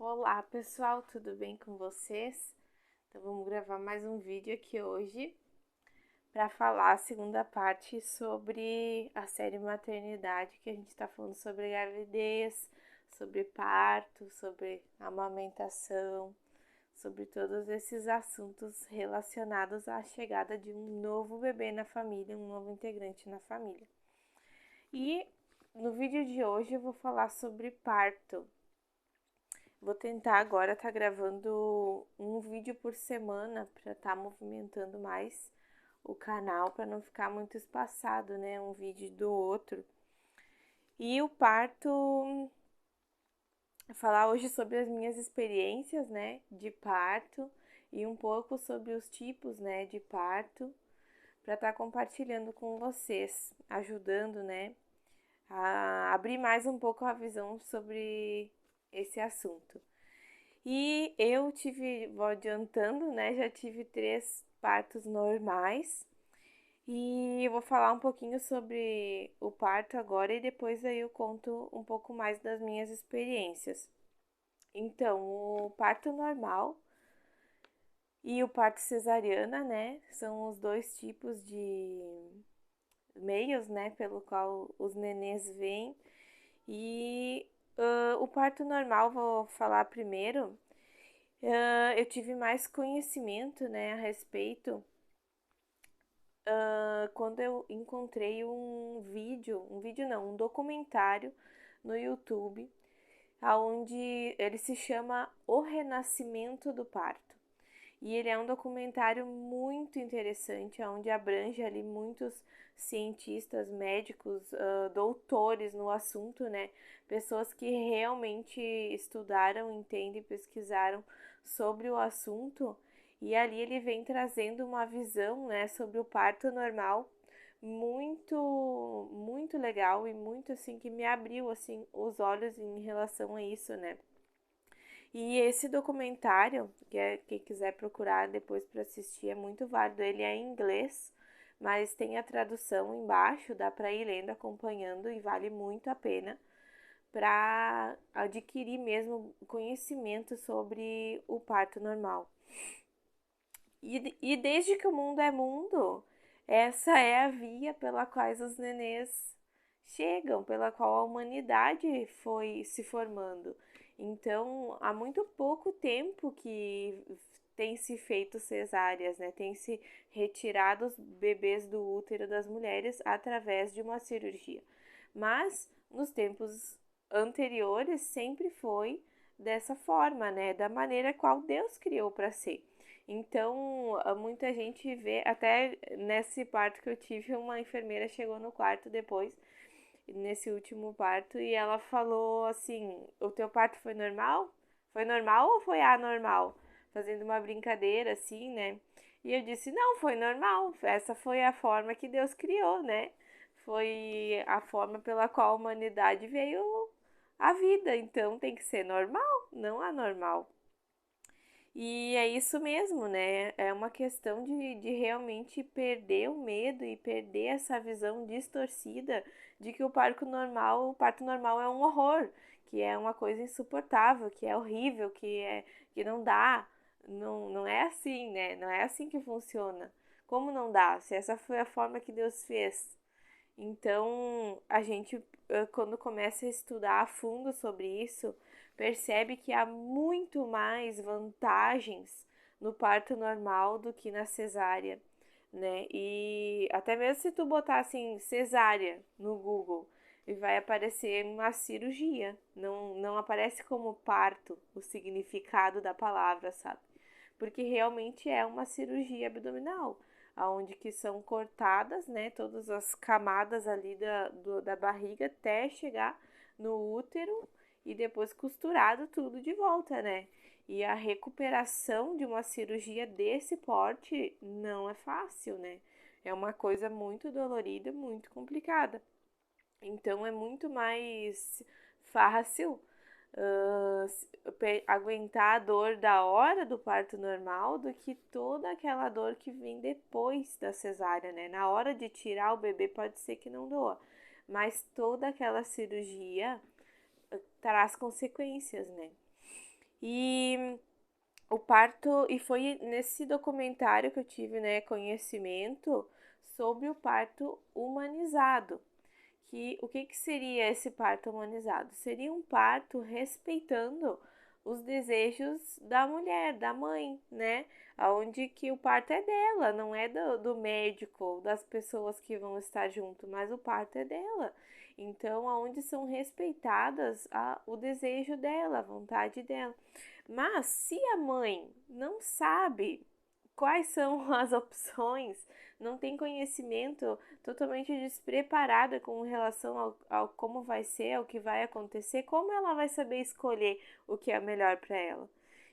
Olá pessoal, tudo bem com vocês? Então vamos gravar mais um vídeo aqui hoje para falar a segunda parte sobre a série Maternidade, que a gente está falando sobre gravidez, sobre parto, sobre amamentação, sobre todos esses assuntos relacionados à chegada de um novo bebê na família, um novo integrante na família. E no vídeo de hoje eu vou falar sobre parto. Vou tentar agora estar gravando um vídeo por semana para estar movimentando mais o canal, para não ficar muito espaçado, né? Um vídeo do outro. E o parto, falar hoje sobre as minhas experiências, né, de parto e um pouco sobre os tipos, né, de parto, para estar compartilhando com vocês, ajudando, né, a abrir mais um pouco a visão sobre esse assunto. E eu tive, vou adiantando, né? Já tive 3 partos normais. E eu vou falar um pouquinho sobre o parto agora e depois aí eu conto um pouco mais das minhas experiências. Então, o parto normal e o parto cesariana, né? São os dois tipos de meios, né? Pelo qual os nenês vêm. E o parto normal, vou falar primeiro. Eu tive mais conhecimento, né, a respeito quando eu encontrei um vídeo não, um documentário no YouTube, onde ele se chama O Renascimento do Parto. E ele é um documentário muito interessante, onde abrange ali muitos cientistas, médicos, doutores no assunto, né? Pessoas que realmente estudaram, entendem, pesquisaram sobre o assunto. E ali ele vem trazendo uma visão, né, sobre o parto normal muito legal e muito assim que me abriu assim os olhos em relação a isso, né? E esse documentário, quem quiser procurar depois para assistir, é muito válido. Ele é em inglês, mas tem a tradução embaixo, dá para ir lendo, acompanhando e vale muito a pena para adquirir mesmo conhecimento sobre o parto normal. E desde que o mundo é mundo, essa é a via pela qual os nenês chegam, pela qual a humanidade foi se formando. Então, há muito pouco tempo que tem se feito cesáreas, né? Tem se retirado os bebês do útero das mulheres através de uma cirurgia. Mas nos tempos anteriores sempre foi dessa forma, né? Da maneira qual Deus criou para ser. Então, muita gente vê, até nesse parto que eu tive, uma enfermeira chegou no quarto depois, nesse último parto, e ela falou assim: o teu parto foi normal? Foi normal ou foi anormal? Fazendo uma brincadeira assim, né? E eu disse: não, foi normal. Essa foi a forma que Deus criou, né? Foi a forma pela qual a humanidade veio à vida. Então tem que ser normal, não anormal. E é isso mesmo, né? É uma questão de realmente perder o medo e perder essa visão distorcida de que o parto normal é um horror, que é uma coisa insuportável, que é horrível, que não dá. Não é assim, né? Não é assim que funciona. Como não dá? Se essa foi a forma que Deus fez. Então, a gente, quando começa a estudar a fundo sobre isso, percebe que há muito mais vantagens no parto normal do que na cesárea, né? E até mesmo se tu botar assim cesárea no Google, e vai aparecer uma cirurgia, não aparece como parto o significado da palavra, sabe? Porque realmente é uma cirurgia abdominal, aonde que são cortadas, né, todas as camadas ali da barriga até chegar no útero e depois costurado tudo de volta, né? E a recuperação de uma cirurgia desse porte não é fácil, né? É uma coisa muito dolorida, muito complicada. Então é muito mais fácil aguentar a dor da hora do parto normal do que toda aquela dor que vem depois da cesárea, né? Na hora de tirar o bebê pode ser que não doa, mas toda aquela cirurgia traz consequências, né? E o parto, e foi nesse documentário que eu tive, né, conhecimento sobre o parto humanizado. Que o que seria esse parto humanizado? Seria um parto respeitando os desejos da mulher, da mãe, né? Onde que o parto é dela, não é do médico, das pessoas que vão estar junto, mas o parto é dela. Então, aonde são respeitadas o desejo dela, a vontade dela. Mas se a mãe não sabe quais são as opções, não tem conhecimento, totalmente despreparada com relação ao como vai ser, ao que vai acontecer, como ela vai saber escolher o que é melhor para ela?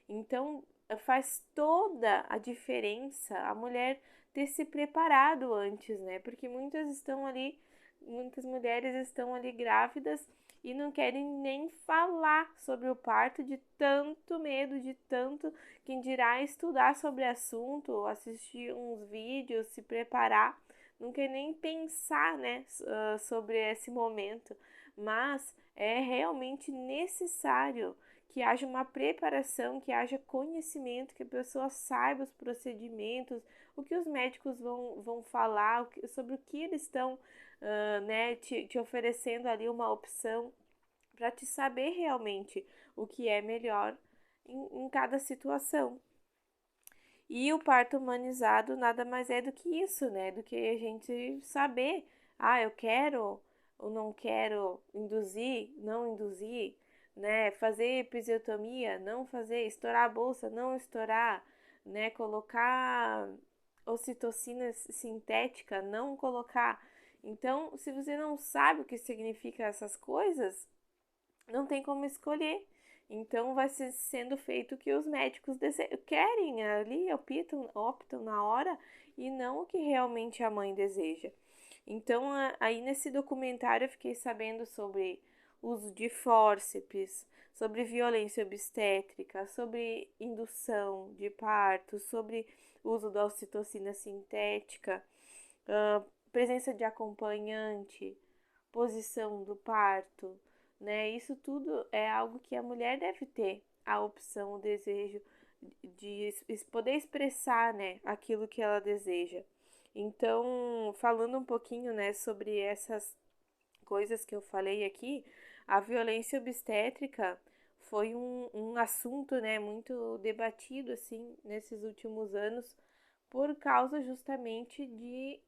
Então, faz toda a diferença a mulher ter se preparado antes, né? Porque muitas mulheres estão ali grávidas e não querem nem falar sobre o parto de tanto medo, de tanto quem dirá estudar sobre o assunto, assistir uns vídeos, se preparar, não quer nem pensar, né, sobre esse momento, mas é realmente necessário que haja uma preparação, que haja conhecimento, que a pessoa saiba os procedimentos, o que os médicos vão falar, sobre o que eles estão, né, te oferecendo ali uma opção para te saber realmente o que é melhor em cada situação. E o parto humanizado nada mais é do que isso, né? Do que a gente saber, eu quero ou não quero induzir, não induzir, né? Fazer episiotomia, não fazer, estourar a bolsa, não estourar, né? Colocar ocitocina sintética, não colocar. Então, se você não sabe o que significa essas coisas, não tem como escolher. Então vai ser sendo feito o que os médicos querem ali, optam na hora e não o que realmente a mãe deseja. Então aí nesse documentário eu fiquei sabendo sobre uso de fórceps, sobre violência obstétrica, sobre indução de parto, sobre uso da ocitocina sintética, presença de acompanhante, posição do parto, né? Isso tudo é algo que a mulher deve ter a opção, o desejo de poder expressar, né, aquilo que ela deseja. Então, falando um pouquinho, né, sobre essas coisas que eu falei aqui, a violência obstétrica foi um assunto, né, muito debatido, assim, nesses últimos anos, por causa justamente de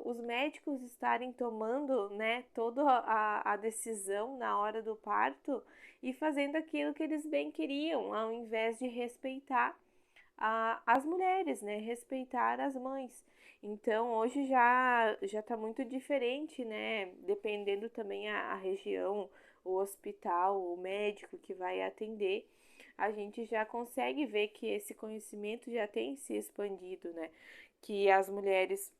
os médicos estarem tomando, né, toda a decisão na hora do parto e fazendo aquilo que eles bem queriam, ao invés de respeitar as mulheres, né, respeitar as mães. Então, hoje já está muito diferente, né, dependendo também a região, o hospital, o médico que vai atender, a gente já consegue ver que esse conhecimento já tem se expandido, né, que as mulheres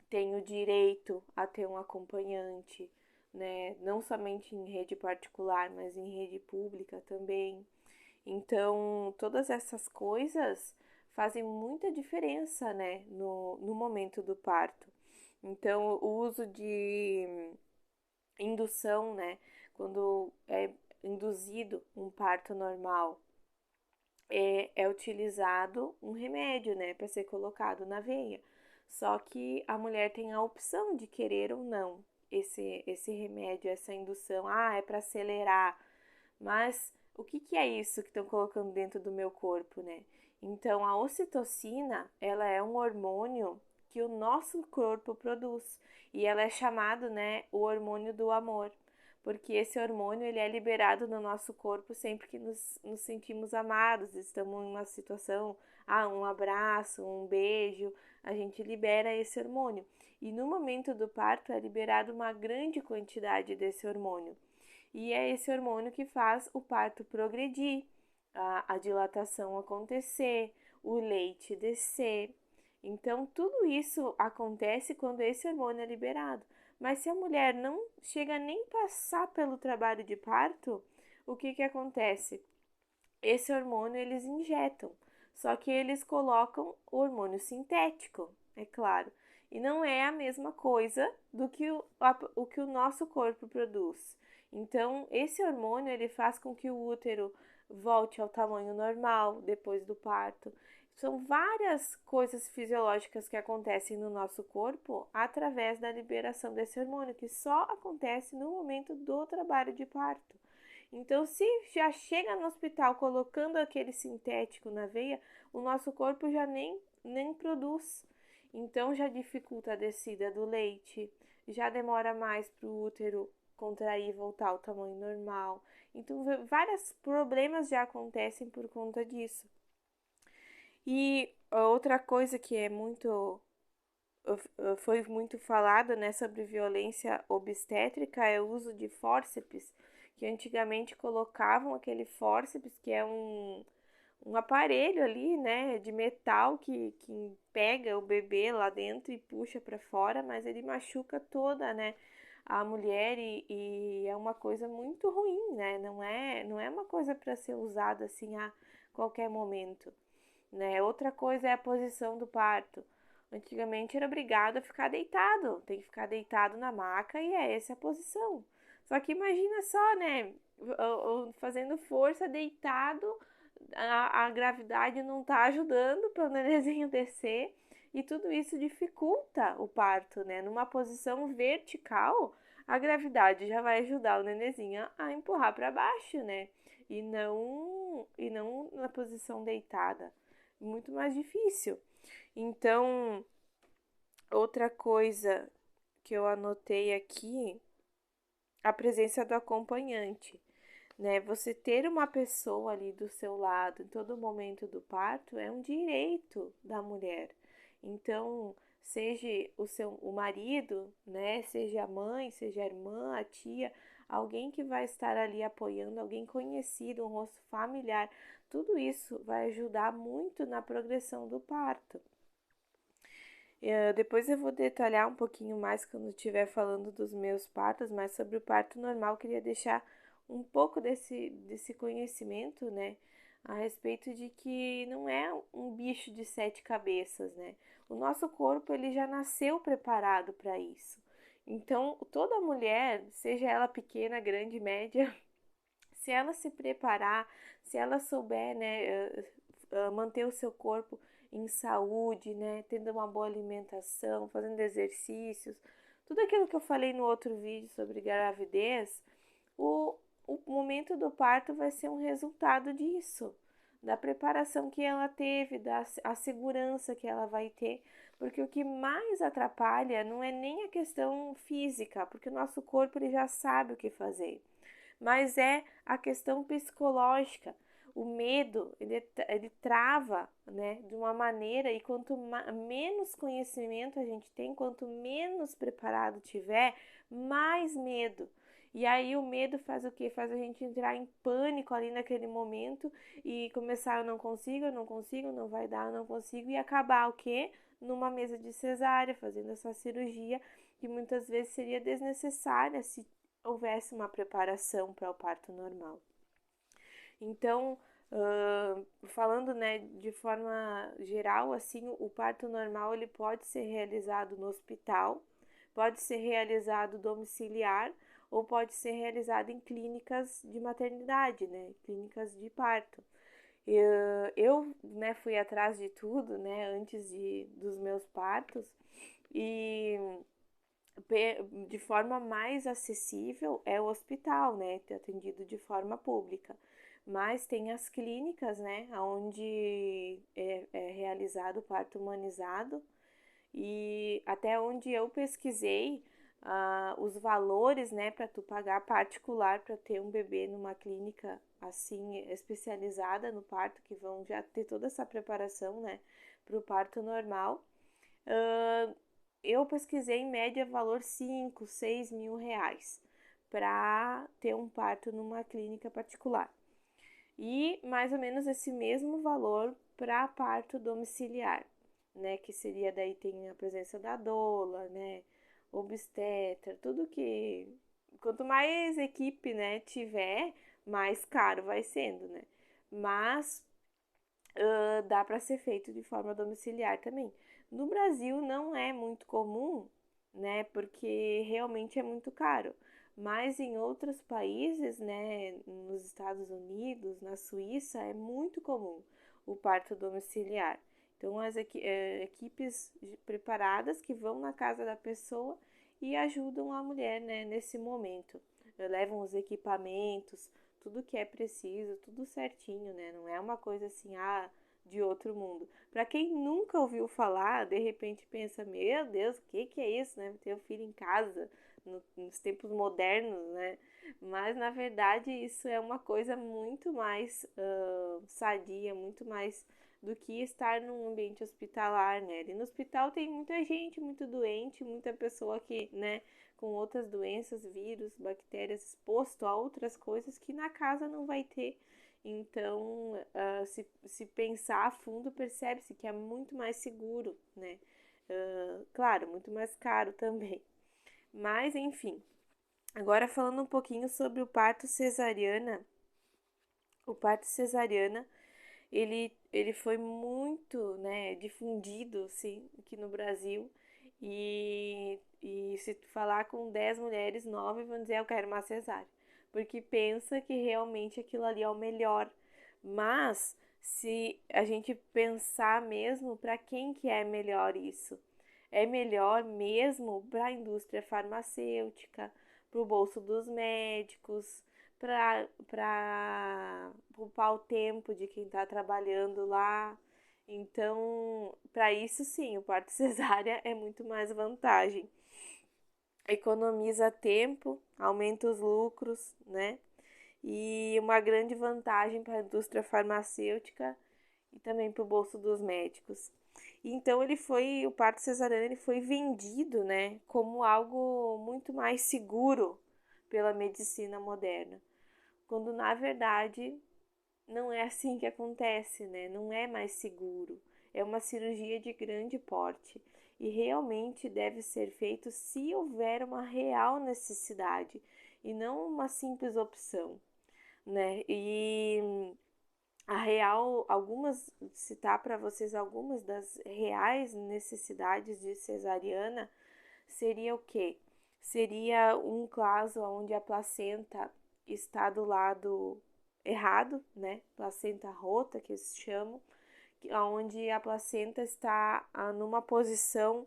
têm o direito a ter um acompanhante, né, não somente em rede particular, mas em rede pública também. Então, todas essas coisas fazem muita diferença, né, no momento do parto. Então, o uso de indução, né, quando é induzido um parto normal, é utilizado um remédio, né, para ser colocado na veia. Só que a mulher tem a opção de querer ou não esse remédio, essa indução. É para acelerar, mas o que é isso que estão colocando dentro do meu corpo, né? Então, a ocitocina, ela é um hormônio que o nosso corpo produz e ela é chamado, né, o hormônio do amor, porque esse hormônio ele é liberado no nosso corpo sempre que nos sentimos amados, estamos em uma situação, um abraço, um beijo, a gente libera esse hormônio. E no momento do parto é liberado uma grande quantidade desse hormônio. E é esse hormônio que faz o parto progredir, a dilatação acontecer, o leite descer. Então, tudo isso acontece quando esse hormônio é liberado. Mas se a mulher não chega nem passar pelo trabalho de parto, o que acontece? Esse hormônio eles injetam, só que eles colocam o hormônio sintético, é claro. E não é a mesma coisa do que o que o nosso corpo produz. Então, esse hormônio ele faz com que o útero volte ao tamanho normal depois do parto. São várias coisas fisiológicas que acontecem no nosso corpo através da liberação desse hormônio, que só acontece no momento do trabalho de parto. Então, se já chega no hospital colocando aquele sintético na veia, o nosso corpo já nem produz. Então, já dificulta a descida do leite, já demora mais para o útero contrair e voltar ao tamanho normal. Então, vários problemas já acontecem por conta disso. E outra coisa que é muito foi muito falado, né, sobre violência obstétrica é o uso de fórceps, que antigamente colocavam aquele fórceps, que é um aparelho ali, né, de metal que pega o bebê lá dentro e puxa para fora, mas ele machuca toda, né, a mulher e é uma coisa muito ruim, né, não é uma coisa para ser usada assim a qualquer momento, né. Outra coisa é a posição do parto. Antigamente era obrigado a ficar deitado, tem que ficar deitado na maca e é essa a posição. Só que imagina só, né, fazendo força deitado, a gravidade não tá ajudando para o nenenzinho descer e tudo isso dificulta o parto, né? Numa posição vertical, a gravidade já vai ajudar o nenenzinho a empurrar para baixo, né? E não na posição deitada. Muito mais difícil. Então, outra coisa que eu anotei aqui, a presença do acompanhante, né? Você ter uma pessoa ali do seu lado em todo momento do parto é um direito da mulher. Então, seja o marido, né? Seja a mãe, seja a irmã, a tia, alguém que vai estar ali apoiando, alguém conhecido, um rosto familiar, tudo isso vai ajudar muito na progressão do parto. Depois eu vou detalhar um pouquinho mais quando estiver falando dos meus partos, mas sobre o parto normal, queria deixar um pouco desse conhecimento, né, a respeito de que não é um bicho de 7 cabeças, né? O nosso corpo, ele já nasceu preparado para isso. Então, toda mulher, seja ela pequena, grande, média, se ela se preparar, se ela souber, né, manter o seu corpo em saúde, né, tendo uma boa alimentação, fazendo exercícios, tudo aquilo que eu falei no outro vídeo sobre gravidez, o, o momento do parto vai ser um resultado disso, da preparação que ela teve, da a segurança que ela vai ter, porque o que mais atrapalha não é nem a questão física, porque o nosso corpo ele já sabe o que fazer, mas é a questão psicológica. O medo, ele trava, né, de uma maneira, e quanto menos conhecimento a gente tem, quanto menos preparado tiver, mais medo. E aí o medo faz o quê? Faz a gente entrar em pânico ali naquele momento e começar, eu não consigo, não vai dar, eu não consigo, e acabar o quê? Numa mesa de cesárea, fazendo essa cirurgia, que muitas vezes seria desnecessária se houvesse uma preparação para o parto normal. Então, falando, né, de forma geral, assim, o parto normal ele pode ser realizado no hospital, pode ser realizado domiciliar ou pode ser realizado em clínicas de maternidade, né, clínicas de parto. Eu, né, fui atrás de tudo, né, antes dos meus partos e de forma mais acessível é o hospital, né, atendido de forma pública. Mas tem as clínicas, né, onde é realizado o parto humanizado e até onde eu pesquisei os valores, né, para tu pagar particular para ter um bebê numa clínica assim especializada no parto, que vão já ter toda essa preparação, né, para o parto normal. Eu pesquisei em média valor 5, 6 mil reais para ter um parto numa clínica particular. E mais ou menos esse mesmo valor para parto domiciliar, né? Que seria daí tem a presença da doula, né? Obstetra, tudo que. Quanto mais equipe, né, tiver, mais caro vai sendo, né? Mas dá para ser feito de forma domiciliar também. No Brasil não é muito comum, né? Porque realmente é muito caro. Mas em outros países, né, nos Estados Unidos, na Suíça, é muito comum o parto domiciliar. Então, as equipes preparadas que vão na casa da pessoa e ajudam a mulher, né, nesse momento. Levam os equipamentos, tudo que é preciso, tudo certinho, né? Não é uma coisa assim, de outro mundo. Para quem nunca ouviu falar, de repente pensa, meu Deus, o que é isso, né? Ter um filho em casa, nos tempos modernos, né? Mas na verdade isso é uma coisa muito mais sadia, muito mais do que estar num ambiente hospitalar, né? E no hospital tem muita gente muito doente, muita pessoa que, né, com outras doenças, vírus, bactérias, exposto a outras coisas que na casa não vai ter. Então, se pensar a fundo, percebe-se que é muito mais seguro, né? Claro, muito mais caro também. Mas, enfim, agora falando um pouquinho sobre o parto cesariana, ele foi muito, né, difundido, assim, aqui no Brasil. E se tu falar com 10 mulheres, 9 vão dizer, eu quero uma cesárea. Porque pensa que realmente aquilo ali é o melhor. Mas, se a gente pensar mesmo, para quem que é melhor isso? É melhor mesmo para a indústria farmacêutica, para o bolso dos médicos, para poupar o tempo de quem está trabalhando lá. Então, para isso sim, o parto cesárea é muito mais vantagem. Economiza tempo, aumenta os lucros, né? E uma grande vantagem para a indústria farmacêutica e também para o bolso dos médicos. Então o parto cesariano ele foi vendido, né, como algo muito mais seguro pela medicina moderna, quando na verdade não é assim que acontece, né? Não é mais seguro. É uma cirurgia de grande porte e realmente deve ser feito se houver uma real necessidade e não uma simples opção, né? E citar para vocês algumas das reais necessidades de cesariana seria o quê? Seria um caso onde a placenta está do lado errado, né? Placenta rota, que eles chamam, onde a placenta está numa posição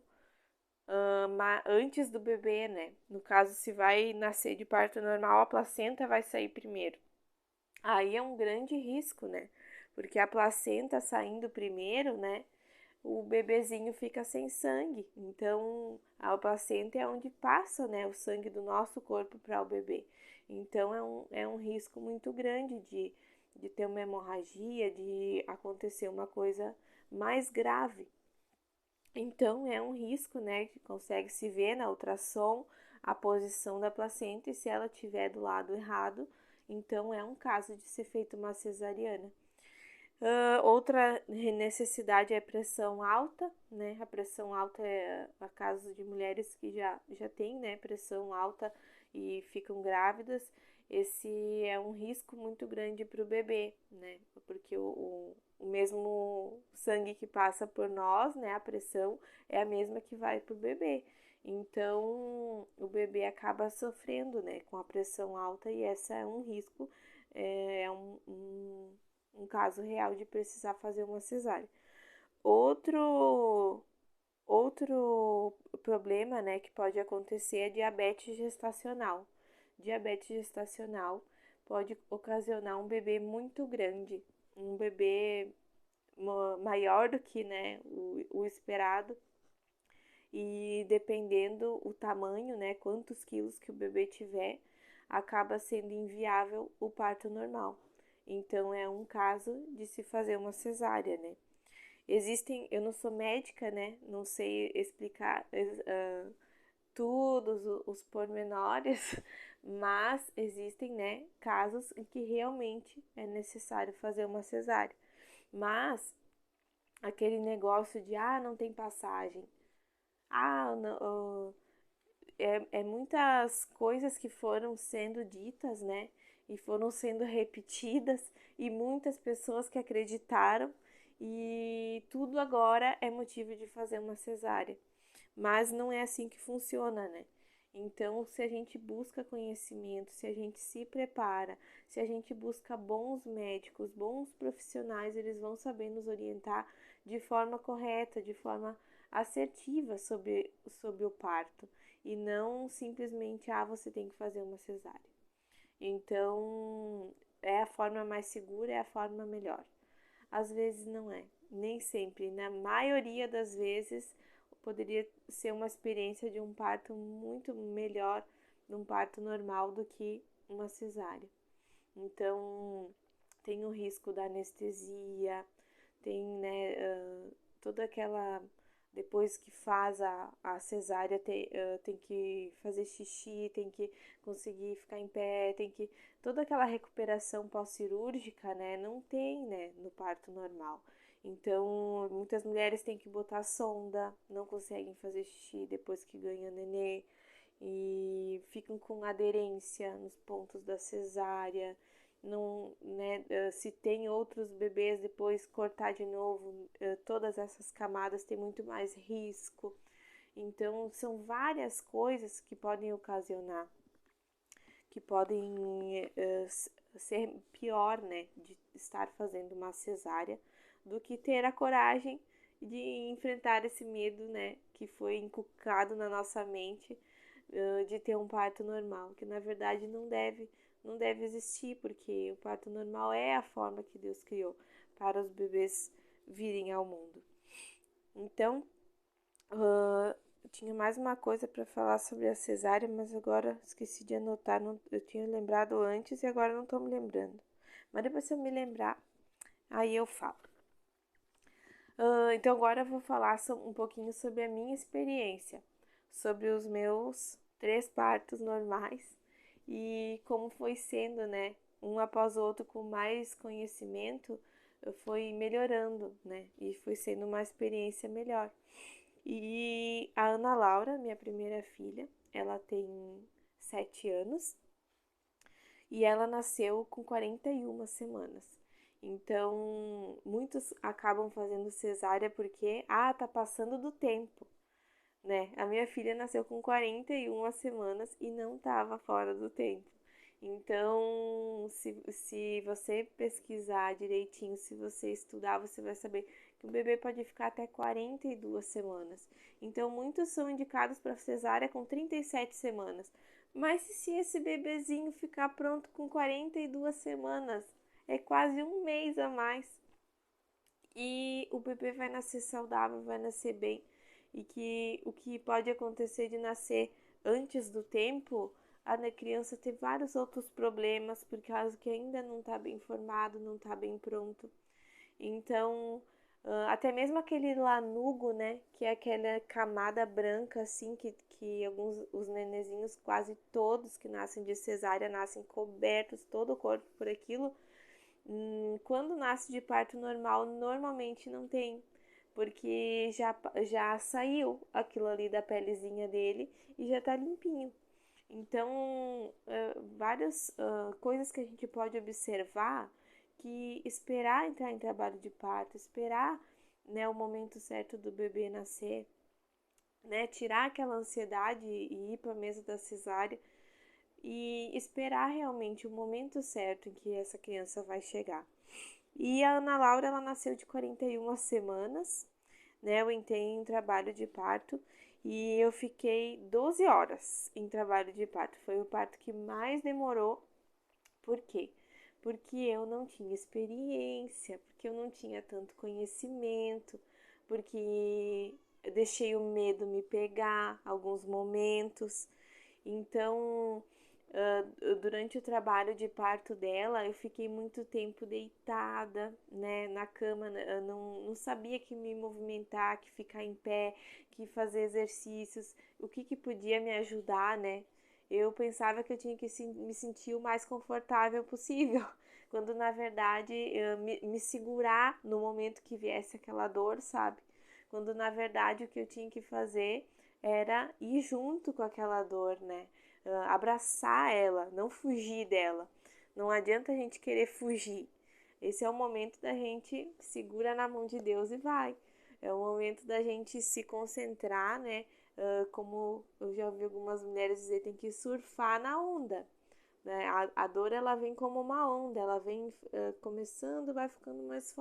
antes do bebê, né? No caso, se vai nascer de parto normal, a placenta vai sair primeiro. Aí é um grande risco, né? Porque a placenta saindo primeiro, né? O bebezinho fica sem sangue. Então, a placenta é onde passa, né, o sangue do nosso corpo para o bebê. Então, é um risco muito grande de ter uma hemorragia, de acontecer uma coisa mais grave. Então, é um risco, né, que consegue se ver na ultrassom a posição da placenta e se ela estiver do lado errado, então é um caso de ser feita uma cesariana. Outra necessidade é pressão alta, né? A pressão alta é a caso de mulheres que já têm, né, pressão alta e ficam grávidas. Esse é um risco muito grande para o bebê, né? Porque o mesmo sangue que passa por nós, né, a pressão é a mesma que vai para o bebê. Então, o bebê acaba sofrendo, né, com a pressão alta e esse é um risco, é um caso real de precisar fazer uma cesárea. Outro, outro problema, né, que pode acontecer é diabetes gestacional. Diabetes gestacional pode ocasionar um bebê muito grande, um bebê maior do que, né, o esperado. E dependendo o tamanho, né, quantos quilos que o bebê tiver, acaba sendo inviável o parto normal. Então é um caso de se fazer uma cesárea, né? Eu não sou médica, né? Não sei explicar todos os pormenores, mas existem, né, casos em que realmente é necessário fazer uma cesárea. Mas aquele negócio de não tem passagem, não, muitas coisas que foram sendo ditas, né? E foram sendo repetidas, e muitas pessoas que acreditaram, e tudo agora é motivo de fazer uma cesárea. Mas não é assim que funciona, né? Então, se a gente busca conhecimento, se a gente se prepara, se a gente busca bons médicos, bons profissionais, eles vão saber nos orientar de forma correta, de forma assertiva sobre o parto. E não simplesmente, você tem que fazer uma cesárea. Então, é a forma mais segura, é a forma melhor. Às vezes não é, nem sempre. Na maioria das vezes, poderia ser uma experiência de um parto muito melhor, de um parto normal, do que uma cesárea. Então, tem o risco da anestesia, tem, né, toda aquela. Depois que faz a cesárea, tem que fazer xixi, tem que conseguir ficar em pé, tem que. Toda aquela recuperação pós-cirúrgica, né, não tem, né, no parto normal. Então, muitas mulheres têm que botar sonda, não conseguem fazer xixi depois que ganha nenê e ficam com aderência nos pontos da cesárea. Não, né, se tem outros bebês, depois cortar de novo, todas essas camadas tem muito mais risco. Então, são várias coisas que podem ocasionar, que podem ser pior, né, de estar fazendo uma cesárea, do que ter a coragem de enfrentar esse medo, né, que foi inculcado na nossa mente, de ter um parto normal, que na verdade não deve existir, porque o parto normal é a forma que Deus criou para os bebês virem ao mundo. Então, eu tinha mais uma coisa para falar sobre a cesárea, mas agora esqueci de anotar. Eu tinha lembrado antes e agora não estou me lembrando. Mas depois, se eu me lembrar, aí eu falo. Então, agora eu vou falar um pouquinho sobre a minha experiência, sobre os meus 3 partos normais e como foi sendo, né? Um após o outro, com mais conhecimento, foi melhorando, né? E foi sendo uma experiência melhor. E a Ana Laura, minha primeira filha, ela tem 7 anos e ela nasceu com 41 semanas. Então, muitos acabam fazendo cesárea porque, tá passando do tempo, né? A minha filha nasceu com 41 semanas e não estava fora do tempo. Então, se você pesquisar direitinho, se você estudar, você vai saber que o bebê pode ficar até 42 semanas. Então, muitos são indicados para cesárea com 37 semanas. Mas se esse bebezinho ficar pronto com 42 semanas, é quase um mês a mais. E o bebê vai nascer saudável, vai nascer bem. E que o que pode acontecer de nascer antes do tempo, a criança ter vários outros problemas, por causa que ainda não está bem formado, não está bem pronto. Então, até mesmo aquele lanugo, né, que é aquela camada branca, assim, que os nenezinhos, quase todos que nascem de cesárea, nascem cobertos, todo o corpo por aquilo. Quando nasce de parto normal, normalmente não tem, porque já saiu aquilo ali da pelezinha dele e já tá limpinho. Então, várias coisas que a gente pode observar, que esperar entrar em trabalho de parto, esperar, né, o momento certo do bebê nascer, né, tirar aquela ansiedade e ir para a mesa da cesárea e esperar realmente o momento certo em que essa criança vai chegar. E a Ana Laura, ela nasceu de 41 semanas, né? Eu entrei em trabalho de parto e eu fiquei 12 horas em trabalho de parto. Foi o parto que mais demorou. Por quê? Porque eu não tinha experiência, porque eu não tinha tanto conhecimento, porque eu deixei o medo me pegar alguns momentos. Então, durante o trabalho de parto dela, eu fiquei muito tempo deitada, né, na cama. Eu não sabia que me movimentar, que ficar em pé, que fazer exercícios, o que podia me ajudar, né? Eu pensava que eu tinha que me sentir o mais confortável possível, quando na verdade me segurar no momento que viesse aquela dor, sabe? Quando na verdade o que eu tinha que fazer era ir junto com aquela dor, né? Abraçar ela, não fugir dela. Não adianta a gente querer fugir. Esse é o momento da gente segura na mão de Deus e vai. É o momento da gente se concentrar, né? como eu já ouvi algumas mulheres dizer, tem que surfar na onda, né? A dor, ela vem como uma onda, ela vem começando, vai ficando mais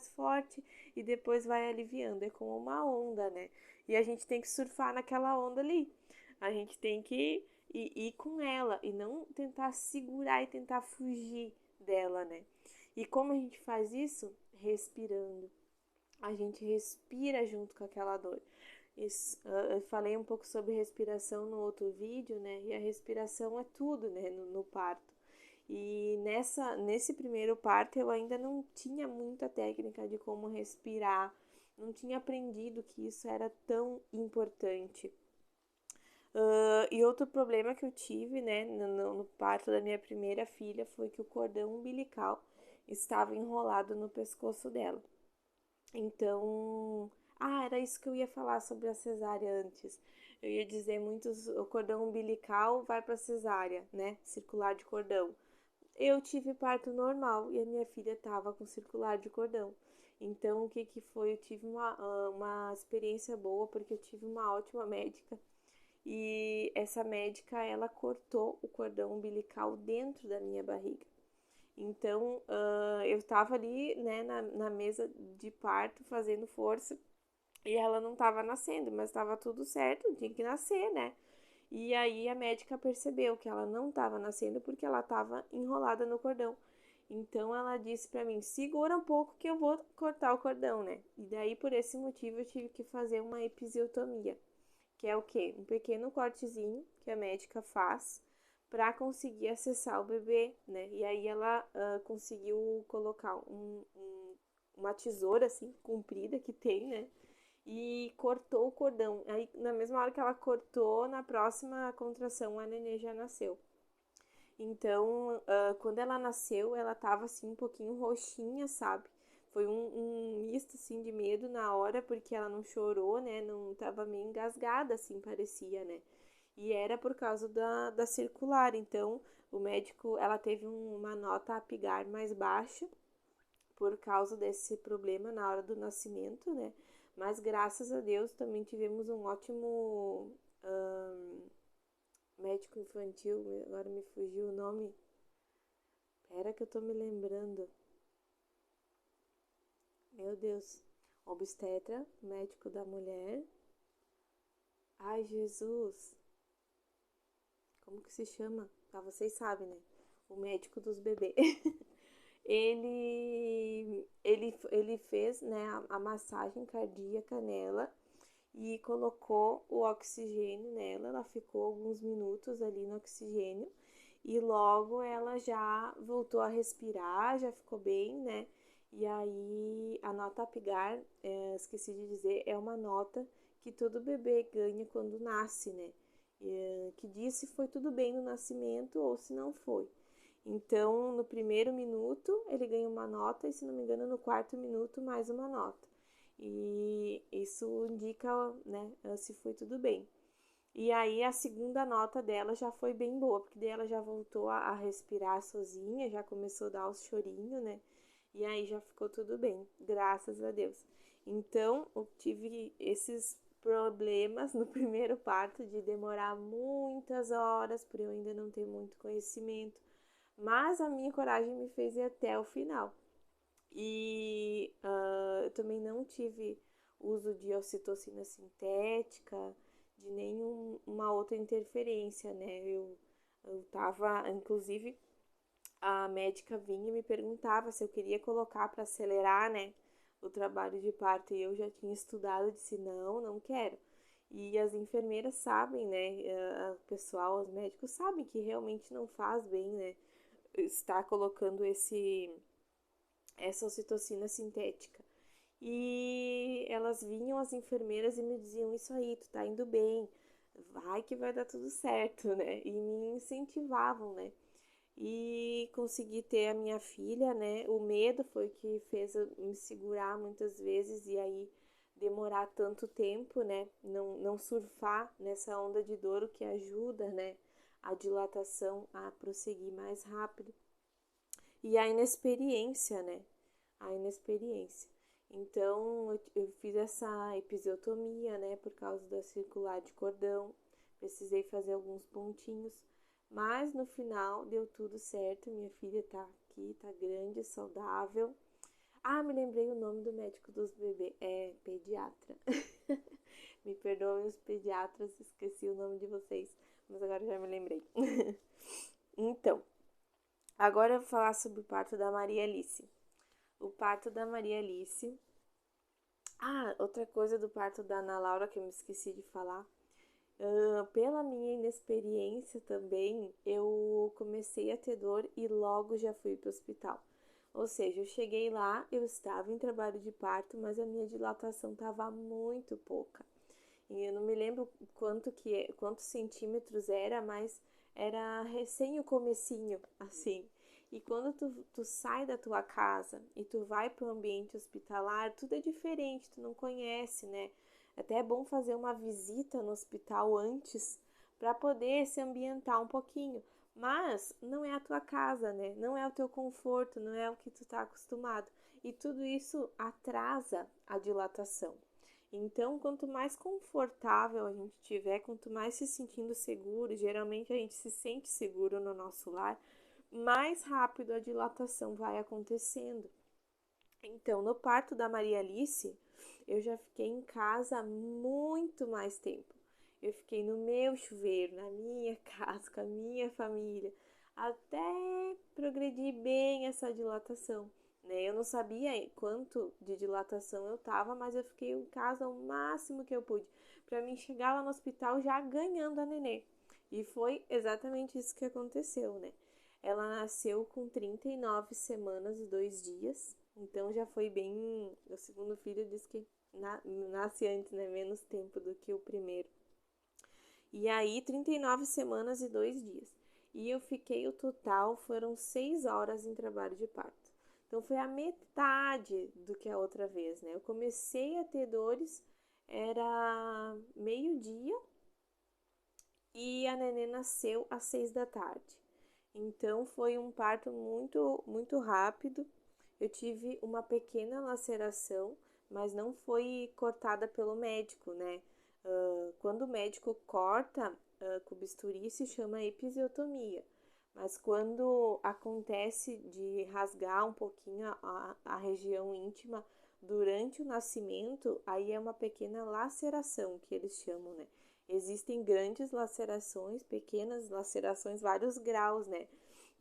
forte e depois vai aliviando, é como uma onda, né? E a gente tem que surfar naquela onda ali, a gente tem que ir com ela e não tentar segurar e tentar fugir dela, né? E como a gente faz isso? Respirando. A gente respira junto com aquela dor. Isso, eu falei um pouco sobre respiração no outro vídeo, né? E a respiração é tudo, né? No parto. E nesse primeiro parto eu ainda não tinha muita técnica de como respirar, não tinha aprendido que isso era tão importante. E outro problema que eu tive, né, no parto da minha primeira filha foi que o cordão umbilical estava enrolado no pescoço dela. Então, era isso que eu ia falar sobre a cesárea antes. Eu ia dizer muitos, o cordão umbilical vai para cesárea, né? Circular de cordão. Eu tive parto normal e a minha filha estava com circular de cordão. Então, o que que foi? Eu tive uma experiência boa porque eu tive uma ótima médica e essa médica, ela cortou o cordão umbilical dentro da minha barriga. Então, eu estava ali, né, na mesa de parto, fazendo força, e ela não estava nascendo, mas estava tudo certo, tinha que nascer, né? E aí a médica percebeu que ela não estava nascendo porque ela estava enrolada no cordão. Então ela disse para mim: segura um pouco que eu vou cortar o cordão, né? E daí por esse motivo eu tive que fazer uma episiotomia, que é o quê? Um pequeno cortezinho que a médica faz para conseguir acessar o bebê, né? E aí ela conseguiu colocar uma tesoura assim comprida que tem, né? E cortou o cordão. Aí na mesma hora que ela cortou, na próxima contração a nenê já nasceu. Então, quando ela nasceu, ela tava assim um pouquinho roxinha, sabe? Foi um misto assim de medo na hora, porque ela não chorou, né? Não tava meio engasgada, assim, parecia, né? E era por causa da circular. Então, o médico, ela teve uma nota Apgar mais baixa por causa desse problema na hora do nascimento, né? Mas graças a Deus também tivemos um ótimo médico infantil, agora me fugiu o nome. Pera que eu tô me lembrando. Meu Deus. Obstetra, médico da mulher. Ai, Jesus. Como que se chama? Vocês sabem, né? O médico dos bebês. ele fez, né, a massagem cardíaca nela e colocou o oxigênio nela. Ela ficou alguns minutos ali no oxigênio e logo ela já voltou a respirar, já ficou bem, né? E aí a nota Apgar, esqueci de dizer, é uma nota que todo bebê ganha quando nasce, né? Que diz se foi tudo bem no nascimento ou se não foi. Então, no primeiro minuto ele ganha uma nota e, se não me engano, no quarto minuto mais uma nota. E isso indica, né, se foi tudo bem. E aí a segunda nota dela já foi bem boa, porque daí ela já voltou a respirar sozinha, já começou a dar os chorinhos, né? E aí já ficou tudo bem, graças a Deus. Então, eu tive esses problemas no primeiro parto de demorar muitas horas, por eu ainda não ter muito conhecimento, mas a minha coragem me fez ir até o final. E eu também não tive uso de ocitocina sintética, de nenhuma outra interferência, né? Eu tava, inclusive, a médica vinha e me perguntava se eu queria colocar para acelerar, né, o trabalho de parto, e eu já tinha estudado, disse não, não quero. E as enfermeiras sabem, né, o pessoal, os médicos sabem que realmente não faz bem, né, estar colocando essa ocitocina sintética. E elas vinham, as enfermeiras, e me diziam: isso aí, tu tá indo bem, vai que vai dar tudo certo, né? E me incentivavam, né? E consegui ter a minha filha, né? O medo foi o que fez eu me segurar muitas vezes e aí demorar tanto tempo, né? Não surfar nessa onda de dor, o que ajuda, né? A dilatação a prosseguir mais rápido. E a inexperiência, né? A inexperiência. Então, eu fiz essa episiotomia, né, por causa da circular de cordão. Precisei fazer alguns pontinhos, mas no final deu tudo certo. Minha filha tá aqui, tá grande, saudável. Ah, me lembrei o nome do médico dos bebês. É pediatra. Me perdoem os pediatras, esqueci o nome de vocês, mas agora já me lembrei. Então, agora eu vou falar sobre o parto da Maria Alice. O parto da Maria Alice. Ah, outra coisa do parto da Ana Laura que eu me esqueci de falar. Pela minha inexperiência também, eu comecei a ter dor e logo já fui para o hospital. Ou seja, eu cheguei lá, eu estava em trabalho de parto, mas a minha dilatação estava muito pouca. E eu não me lembro quantos centímetros era, mas era recém o comecinho, assim. E quando tu sai da tua casa e tu vai para o ambiente hospitalar, tudo é diferente, tu não conhece, né? Até é bom fazer uma visita no hospital antes para poder se ambientar um pouquinho. Mas não é a tua casa, né? Não é o teu conforto, não é o que tu tá acostumado. E tudo isso atrasa a dilatação. Então, quanto mais confortável a gente tiver, quanto mais se sentindo seguro, geralmente a gente se sente seguro no nosso lar, mais rápido a dilatação vai acontecendo. Então, no parto da Maria Alice, eu já fiquei em casa muito mais tempo. Eu fiquei no meu chuveiro, na minha casa, com a minha família, até progredir bem essa dilatação, né? Eu não sabia quanto de dilatação eu tava, mas eu fiquei em casa o máximo que eu pude, para mim chegar lá no hospital já ganhando a nenê. E foi exatamente isso que aconteceu, né? Ela nasceu com 39 semanas e 2 dias, então já foi bem. O segundo filho diz que nasce antes, né? Menos tempo do que o primeiro. E aí, 39 semanas e 2 dias. E eu fiquei, o total foram 6 horas em trabalho de parto. Então foi a metade do que a outra vez, né? Eu comecei a ter dores, era meio-dia e a nenê nasceu às 6 da tarde. Então foi um parto muito rápido. Eu tive uma pequena laceração, mas não foi cortada pelo médico, né? Quando o médico corta com bisturi, se chama episiotomia. Mas quando acontece de rasgar um pouquinho a região íntima durante o nascimento, aí é uma pequena laceração que eles chamam, né? Existem grandes lacerações, pequenas lacerações, vários graus, né?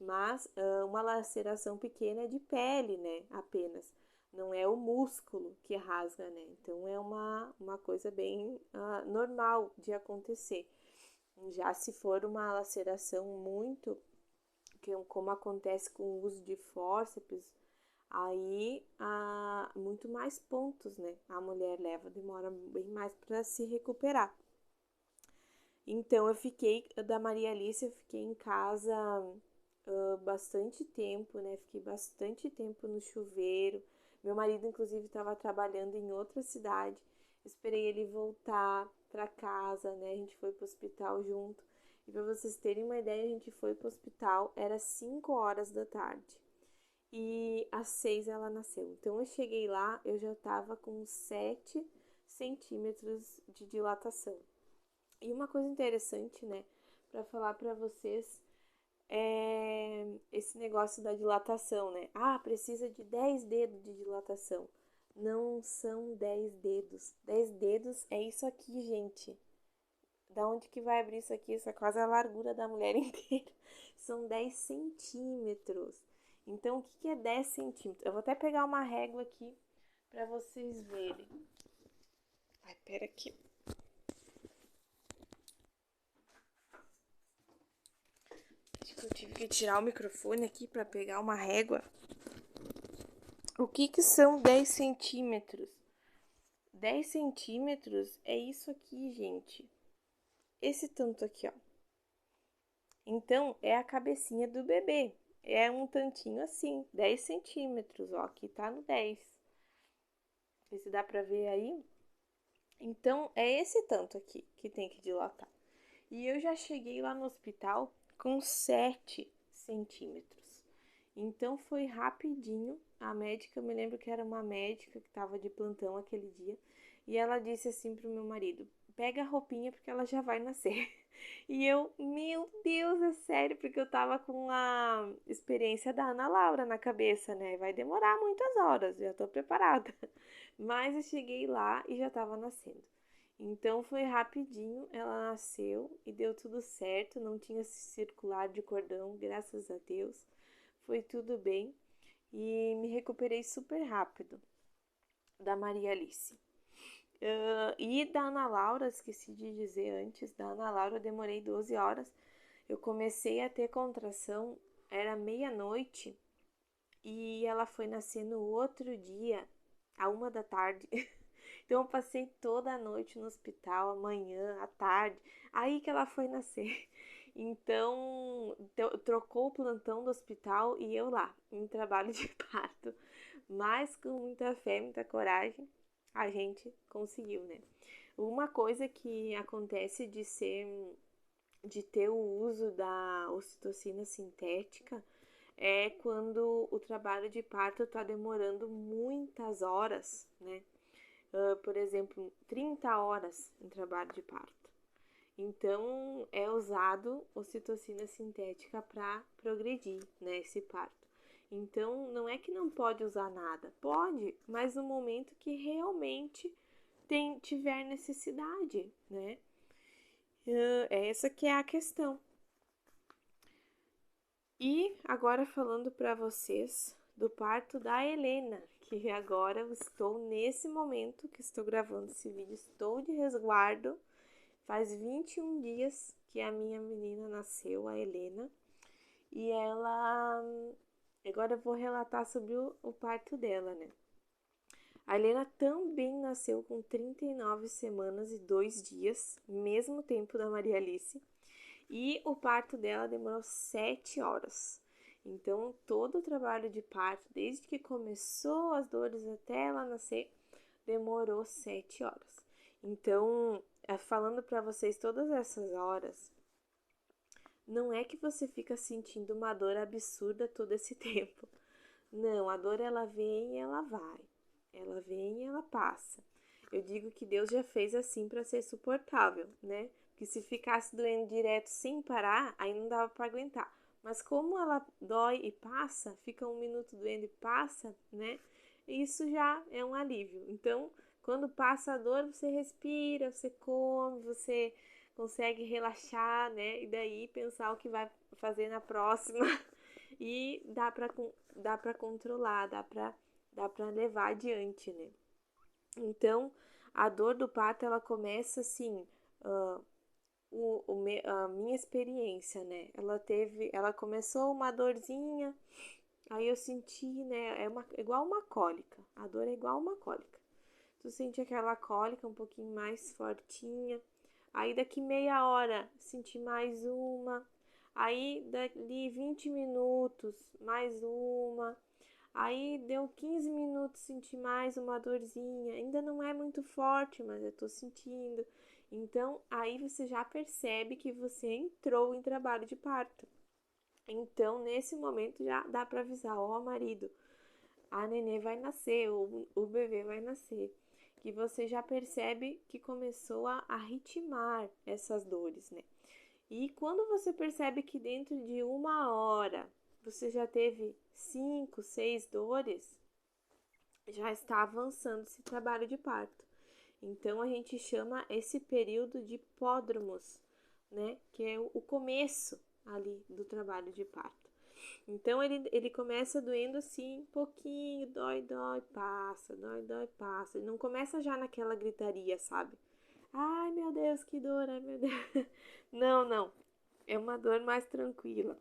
Mas uma laceração pequena é de pele, né? Apenas. Não é o músculo que rasga, né? Então é uma coisa bem normal de acontecer. Já se for uma laceração muito, como acontece com o uso de fórceps, aí muito mais pontos, né? A mulher leva, demora bem mais para se recuperar. Então eu fiquei, da Maria Alice, eu fiquei em casa bastante tempo, né? Fiquei bastante tempo no chuveiro. Meu marido, inclusive, estava trabalhando em outra cidade. Esperei ele voltar para casa, né? A gente foi pro hospital junto. E para vocês terem uma ideia, a gente foi pro hospital, era 5 horas da tarde. E às 6 ela nasceu. Então eu cheguei lá, eu já estava com 7 centímetros de dilatação. E uma coisa interessante, né, para falar para vocês é esse negócio da dilatação, né? Ah, precisa de 10 dedos de dilatação. Não são 10 dedos. 10 dedos é isso aqui, gente. Da onde que vai abrir isso aqui? Isso é quase a largura da mulher inteira. São 10 centímetros. Então, o que é 10 centímetros? Eu vou até pegar uma régua aqui para vocês verem. Ai, pera aqui. Acho que eu tive que tirar o microfone aqui para pegar uma régua. O que são 10 centímetros? 10 centímetros é isso aqui, gente. Esse tanto aqui, ó. Então, é a cabecinha do bebê. É um tantinho assim, 10 centímetros, ó. Aqui tá no 10. Não sei se dá pra ver aí. Então, é esse tanto aqui que tem que dilatar. E eu já cheguei lá no hospital com 7 centímetros. Então, foi rapidinho a médica, eu me lembro que era uma médica que estava de plantão aquele dia, e ela disse assim pro meu marido: pega a roupinha porque ela já vai nascer. E eu, meu Deus, é sério, porque eu tava com a experiência da Ana Laura na cabeça, né? Vai demorar muitas horas, já tô preparada. Mas eu cheguei lá e já tava nascendo. Então foi rapidinho, ela nasceu e deu tudo certo, não tinha circular de cordão, graças a Deus. Foi tudo bem e me recuperei super rápido da Maria Alice. E da Ana Laura, esqueci de dizer antes, da Ana Laura eu demorei 12 horas. Eu comecei a ter contração, era meia-noite, e ela foi nascer no outro dia, à 1 da tarde. Então eu passei toda a noite no hospital, amanhã, à tarde, aí que ela foi nascer. Então, trocou o plantão do hospital e eu lá, em trabalho de parto. Mas com muita fé, muita coragem, a gente conseguiu, né? Uma coisa que acontece de ter o uso da ocitocina sintética é quando o trabalho de parto está demorando muitas horas, né? Por exemplo, 30 horas em trabalho de parto. Então, é usado ocitocina sintética para progredir, né, esse parto. Então, não é que não pode usar nada, pode, mas no momento que realmente tiver necessidade, né? Essa que é a questão. E agora falando para vocês do parto da Helena, que agora eu estou nesse momento que estou gravando esse vídeo, estou de resguardo. Faz 21 dias que a minha menina nasceu, a Helena, e ela. Agora eu vou relatar sobre o parto dela, né? A Helena também nasceu com 39 semanas e 2 dias, mesmo tempo da Maria Alice, e o parto dela demorou 7 horas. Então, todo o trabalho de parto, desde que começou as dores até ela nascer, demorou 7 horas. Então, falando para vocês todas essas horas, não é que você fica sentindo uma dor absurda todo esse tempo. Não, a dor ela vem e ela vai. Ela vem e ela passa. Eu digo que Deus já fez assim para ser suportável, né? Porque se ficasse doendo direto sem parar, aí não dava para aguentar. Mas como ela dói e passa, fica 1 minuto doendo e passa, né? Isso já é um alívio. Então, quando passa a dor, você respira, você come, você consegue relaxar, né? E daí pensar o que vai fazer na próxima. E dá para controlar, dá para levar adiante, né? Então, a dor do parto ela começa assim, a minha experiência, né? Ela começou uma dorzinha, aí eu senti, né? Igual uma cólica. A dor é igual uma cólica. Tu sente aquela cólica um pouquinho mais fortinha. Aí daqui meia hora senti mais uma. Aí dali 20 minutos, mais uma. Aí deu 15 minutos, senti mais uma dorzinha. Ainda não é muito forte, mas eu tô sentindo. Então, aí você já percebe que você entrou em trabalho de parto. Então, nesse momento já dá para avisar, ó, marido, a nenê vai nascer, o bebê vai nascer. Que você já percebe que começou a ritmar essas dores, né? E quando você percebe que dentro de 1 hora você já teve 5, 6 dores, já está avançando esse trabalho de parto. Então a gente chama esse período de pódromos, né? Que é o começo ali do trabalho de parto. Então ele começa doendo assim, um pouquinho, dói, dói, passa, dói, dói, passa. Ele não começa já naquela gritaria, sabe? Ai meu Deus, que dor, ai meu Deus. Não, não. É uma dor mais tranquila.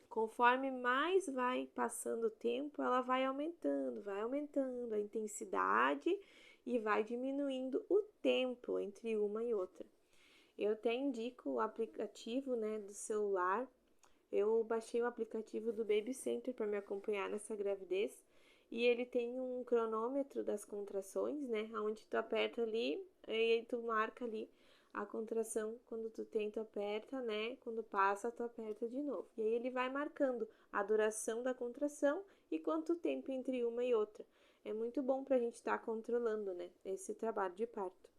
Conforme mais vai passando o tempo, ela vai aumentando a intensidade e vai diminuindo o tempo entre uma e outra. Eu até indico o aplicativo, né, do celular. Eu baixei o aplicativo do Baby Center para me acompanhar nessa gravidez e ele tem um cronômetro das contrações, né, onde tu aperta ali e tu marca ali a contração, quando tu tem, tu aperta, né? Quando passa, tu aperta de novo. E aí ele vai marcando a duração da contração e quanto tempo entre uma e outra. É muito bom pra gente estar controlando, né? Esse trabalho de parto.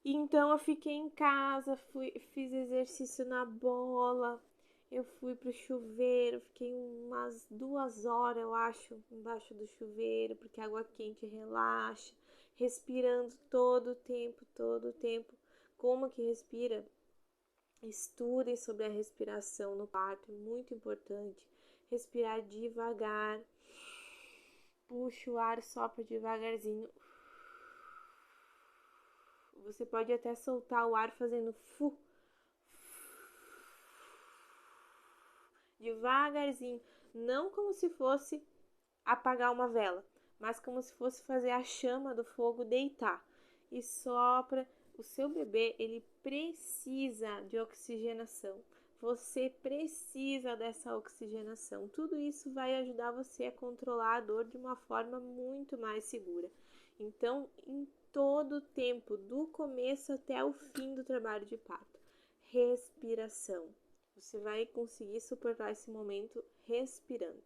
Então eu fiquei em casa, fiz exercício na bola, eu fui pro chuveiro, fiquei umas 2 horas, eu acho, embaixo do chuveiro, porque a água quente relaxa, respirando todo o tempo. Como que respira? Estudem sobre a respiração no parto, é muito importante. Respirar devagar, puxa o ar, sopra devagarzinho. Você pode até soltar o ar fazendo fu, devagarzinho, não como se fosse apagar uma vela, mas como se fosse fazer a chama do fogo deitar. E sopra. O seu bebê, ele precisa de oxigenação. Você precisa dessa oxigenação. Tudo isso vai ajudar você a controlar a dor de uma forma muito mais segura. Então, em todo o tempo, do começo até o fim do trabalho de parto, respiração. Você vai conseguir suportar esse momento respirando.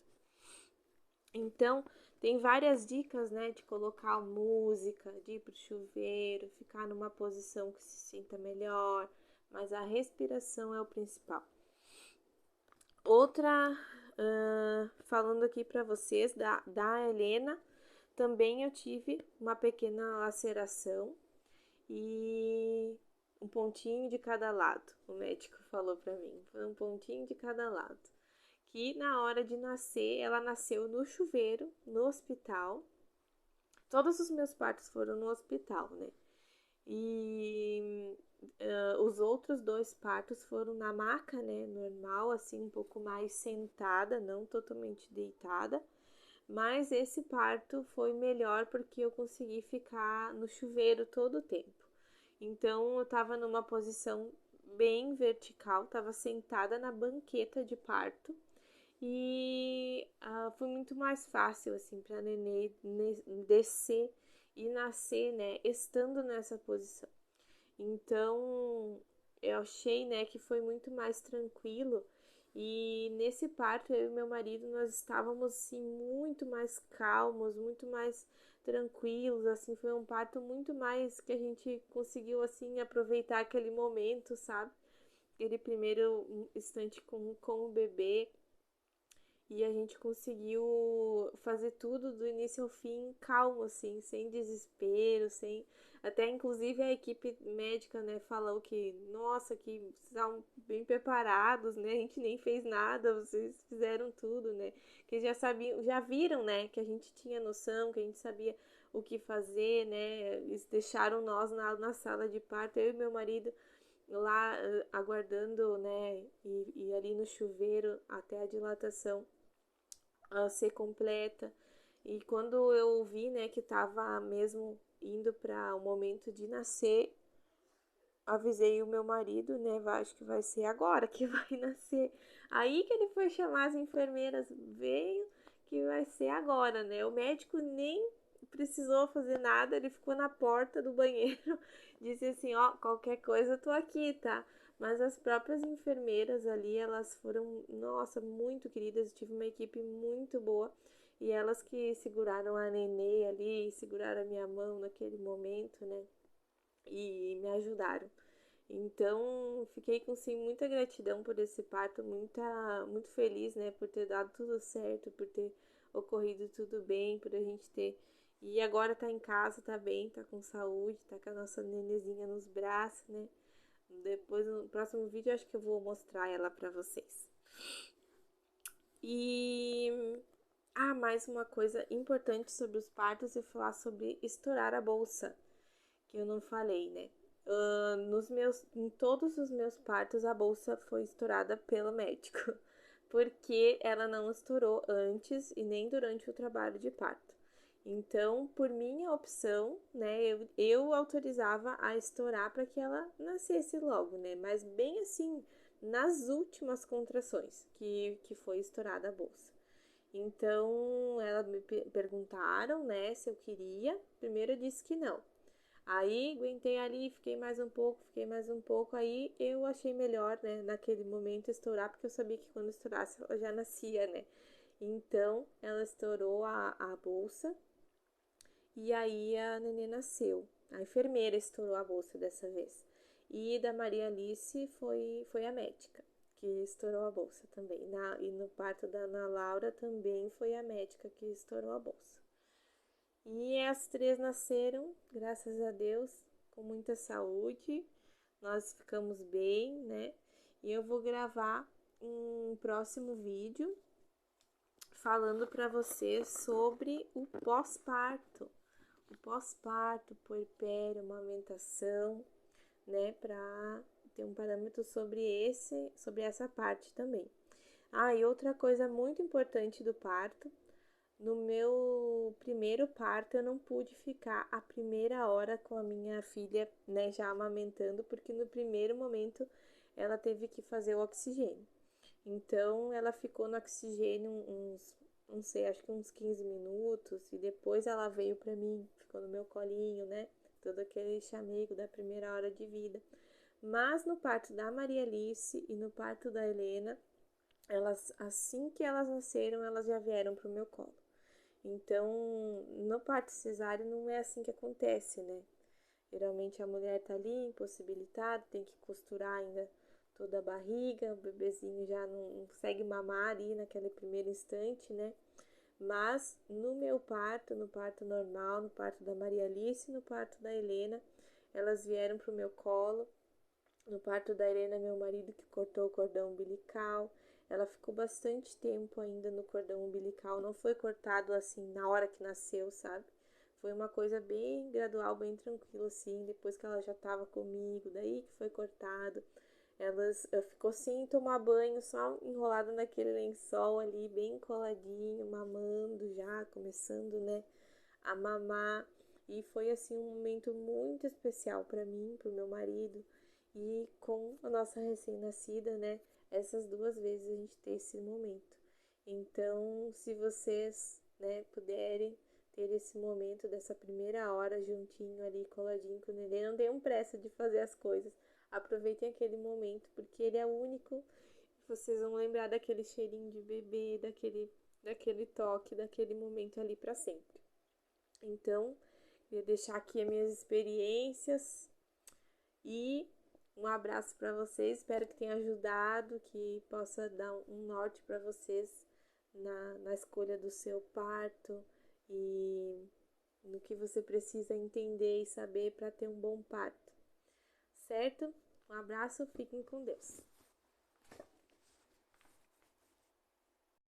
Então, tem várias dicas, né, de colocar música, de ir pro chuveiro, ficar numa posição que se sinta melhor, mas a respiração é o principal. Outra, falando aqui para vocês, da Helena, também eu tive uma pequena laceração e um pontinho de cada lado, o médico falou para mim, foi um pontinho de cada lado. Que na hora de nascer, ela nasceu no chuveiro, no hospital. Todos os meus partos foram no hospital, né? E os outros 2 partos foram na maca, né? Normal, assim, um pouco mais sentada, não totalmente deitada. Mas esse parto foi melhor porque eu consegui ficar no chuveiro todo o tempo. Então, eu tava numa posição bem vertical, tava sentada na banqueta de parto. E foi muito mais fácil, assim, para nenê descer e nascer, né, estando nessa posição. Então, eu achei, né, que foi muito mais tranquilo. E nesse parto, eu e meu marido, nós estávamos, assim, muito mais calmos, muito mais tranquilos, assim, foi um parto muito mais que a gente conseguiu, assim, aproveitar aquele momento, sabe? Aquele primeiro instante com o bebê. E a gente conseguiu fazer tudo do início ao fim calmo, assim, sem desespero, sem... Até, inclusive, a equipe médica, né, falou que, nossa, que vocês estavam bem preparados, né, a gente nem fez nada, vocês fizeram tudo, né, que já sabiam, já viram, né, que a gente tinha noção, que a gente sabia o que fazer, né, eles deixaram nós na sala de parto, eu e meu marido lá aguardando, né, e ali no chuveiro até a dilatação ser completa. E quando eu vi, né, que tava mesmo indo para o momento de nascer, avisei o meu marido, né, acho que vai ser agora que vai nascer. Aí que ele foi chamar as enfermeiras, veio que vai ser agora, né? O médico nem precisou fazer nada, ele ficou na porta do banheiro, disse assim, ó, qualquer coisa eu tô aqui, tá? Mas as próprias enfermeiras ali, elas foram, nossa, muito queridas, eu tive uma equipe muito boa. E elas que seguraram a nenê ali, seguraram a minha mão naquele momento, né? E me ajudaram. Então, fiquei com sim muita gratidão por esse parto, muito feliz, né, por ter dado tudo certo, por ter ocorrido tudo bem, por a gente ter. E agora tá em casa, tá bem, tá com saúde, tá com a nossa nenezinha nos braços, né? Depois, no próximo vídeo, eu acho que eu vou mostrar ela pra vocês. E mais uma coisa importante sobre os partos é falar sobre estourar a bolsa, que eu não falei, né? Em todos os meus partos, a bolsa foi estourada pelo médico, porque ela não estourou antes e nem durante o trabalho de parto. Então, por minha opção, né, eu autorizava a estourar para que ela nascesse logo, né? Mas bem assim, nas últimas contrações que foi estourada a bolsa. Então, elas me perguntaram, né, se eu queria. Primeiro eu disse que não. Aí aguentei ali, fiquei mais um pouco, aí eu achei melhor, né, naquele momento estourar, porque eu sabia que quando estourasse ela já nascia, né? Então ela estourou a bolsa e aí a nenê nasceu. A enfermeira estourou a bolsa dessa vez. E da Maria Alice foi a médica que estourou a bolsa também. E no parto da Ana Laura também foi a médica que estourou a bolsa. E as três nasceram, graças a Deus, com muita saúde. Nós ficamos bem, né? E eu vou gravar um próximo vídeo falando para vocês sobre o pós-parto, puerpério, amamentação, né, para ter um parâmetro sobre essa parte também. Ah, e outra coisa muito importante do parto, no meu primeiro parto eu não pude ficar a primeira hora com a minha filha, né, já amamentando, porque no primeiro momento ela teve que fazer o oxigênio. Então ela ficou no oxigênio não sei, acho que uns 15 minutos e depois ela veio para mim, ficou no meu colinho, né? Todo aquele chamego da primeira hora de vida. Mas no parto da Maria Alice e no parto da Helena, elas assim que elas nasceram, elas já vieram pro meu colo. Então, no parto cesáreo não é assim que acontece, né? Geralmente a mulher tá ali impossibilitada, tem que costurar ainda toda a barriga, o bebezinho já não consegue mamar ali naquele primeiro instante, né? Mas no meu parto, no parto normal, no parto da Maria Alice e no parto da Helena, elas vieram pro meu colo. No parto da Helena, meu marido que cortou o cordão umbilical. Ela ficou bastante tempo ainda no cordão umbilical, não foi cortado assim na hora que nasceu, sabe? Foi uma coisa bem gradual, bem tranquila assim, depois que ela já estava comigo, daí que foi cortado. Ficou sem tomar banho, só enrolada naquele lençol ali, bem coladinho, mamando já, começando, né, a mamar. E foi assim um momento muito especial para mim, para o meu marido e com a nossa recém-nascida, né? Essas duas vezes a gente tem esse momento. Então, se vocês, né, puderem ter esse momento dessa primeira hora juntinho ali, coladinho com o neném, não tenham pressa de fazer as coisas. Aproveitem aquele momento, porque ele é único. Vocês vão lembrar daquele cheirinho de bebê, daquele toque, daquele momento ali para sempre. Então, queria deixar aqui as minhas experiências e um abraço para vocês. Espero que tenha ajudado, que possa dar um norte para vocês na escolha do seu parto e no que você precisa entender e saber para ter um bom parto. Certo? Um abraço, fiquem com Deus.